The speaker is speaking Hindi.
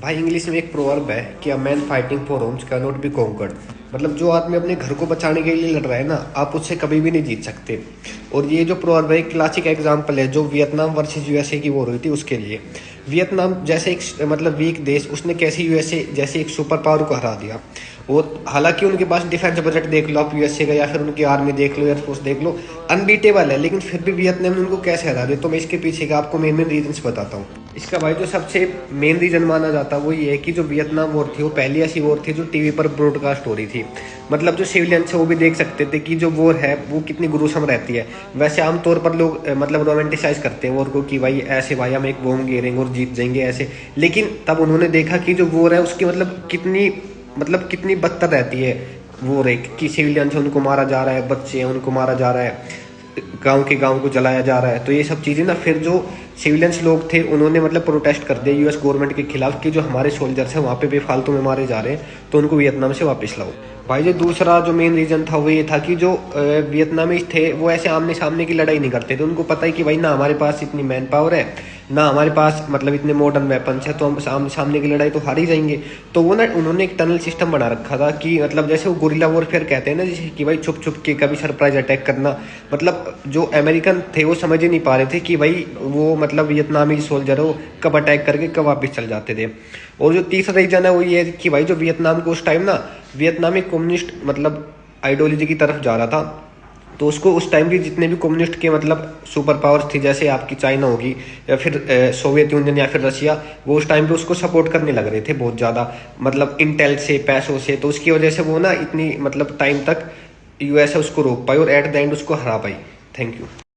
भाई इंग्लिश में एक प्रोवर्ब है कि a man fighting for homes can not be conquered. मतलब जो आदमी अपने घर को बचाने के लिए लड़ रहा है ना, आप उससे कभी भी नहीं जीत सकते। और ये जो प्रोवर्ब है एक क्लासिक एग्जांपल है जो वियतनाम वर्सेस यूएसए की वॉर हुई थी उसके लिए। वियतनाम जैसे एक मतलब वीक देश, उसने कैसे यूएसए जैसे एक सुपर पावर को हरा दिया। और हालांकि उनके पास डिफेंस बजट देख लो आप यूएसए का, या फिर उनकी आर्मी देख लो, एयरफोर्स देख लो, अनबीटेबल है। लेकिन फिर भी वियतनाम ने उनको कैसे हरा दिया, तो मैं इसके पीछे का आपको मेन मेन रीजंस बताता हूँ। इसका भाई जो सबसे मेन रीजन माना जाता है वो ये है कि जो वियतनाम वॉर थी वो पहली ऐसी वॉर थी जो टीवी पर ब्रॉडकास्ट हो रही थी। मतलब जो सिविलियंस है वो भी देख सकते थे कि जो वॉर है वो कितनी गुरूसम रहती है। वैसे आमतौर पर लोग मतलब रोमांटिसाइज करते हैं वॉर को कि भाई ऐसे भाई हम एक बॉम्ब गिरेंगे और जीत जाएंगे ऐसे। लेकिन तब उन्होंने देखा कि जो वॉर है उसकी कितनी बदतर रहती है। वॉर एक कि सिविलियंस है उनको मारा जा रहा है, बच्चे हैं उनको मारा जा रहा है, गांव के गांव को जलाया जा रहा है। तो ये सब चीज़ें ना, फिर जो सिविलियंस लोग थे उन्होंने मतलब प्रोटेस्ट कर दिया यूएस गवर्नमेंट के खिलाफ कि जो हमारे सोल्जर्स हैं वहाँ पे बेफालतू में मारे जा रहे हैं, तो उनको वियतनाम से वापस लाओ। भाई जो दूसरा जो मेन रीजन था वो ये था कि जो वियतनामीज थे वो ऐसे आमने सामने की लड़ाई नहीं करते थे। उनको पता है कि भाई ना हमारे पास इतनी मैन पावर है, ना हमारे पास मतलब इतने मॉडर्न वेपन्स है, तो हम आमने सामने की लड़ाई तो हार ही जाएंगे। तो वो ना उन्होंने एक टनल सिस्टम बना रखा था कि मतलब जैसे वो गुरिल्ला वॉरफेयर कहते हैं ना, जैसे कि भाई छुप छुप के कभी सरप्राइज अटैक करना। मतलब जो अमेरिकन थे वो समझ ही नहीं पा रहे थे कि भाई वो मतलब वियतनामी सोल्जर हो कब अटैक करके कब वापस चल जाते थे। और जो तीसरा रीजन है वो ये है कि भाई जो वियतनाम को उस टाइम ना वियतनाम एक कम्युनिस्ट मतलब आइडियोलॉजी की तरफ जा रहा था। तो उसको उस टाइम की जितने भी कम्युनिस्ट के मतलब सुपर पावर्स थी, जैसे आपकी चाइना होगी या फिर सोवियत यूनियन या फिर रशिया, वो उस टाइम पे उसको सपोर्ट करने लग रहे थे बहुत ज़्यादा, मतलब इंटेल से पैसों से। तो उसकी वजह से वो ना इतनी मतलब टाइम तक यूएस उसको रोक पाई और एट द एंड उसको हरा पाई। Thank you.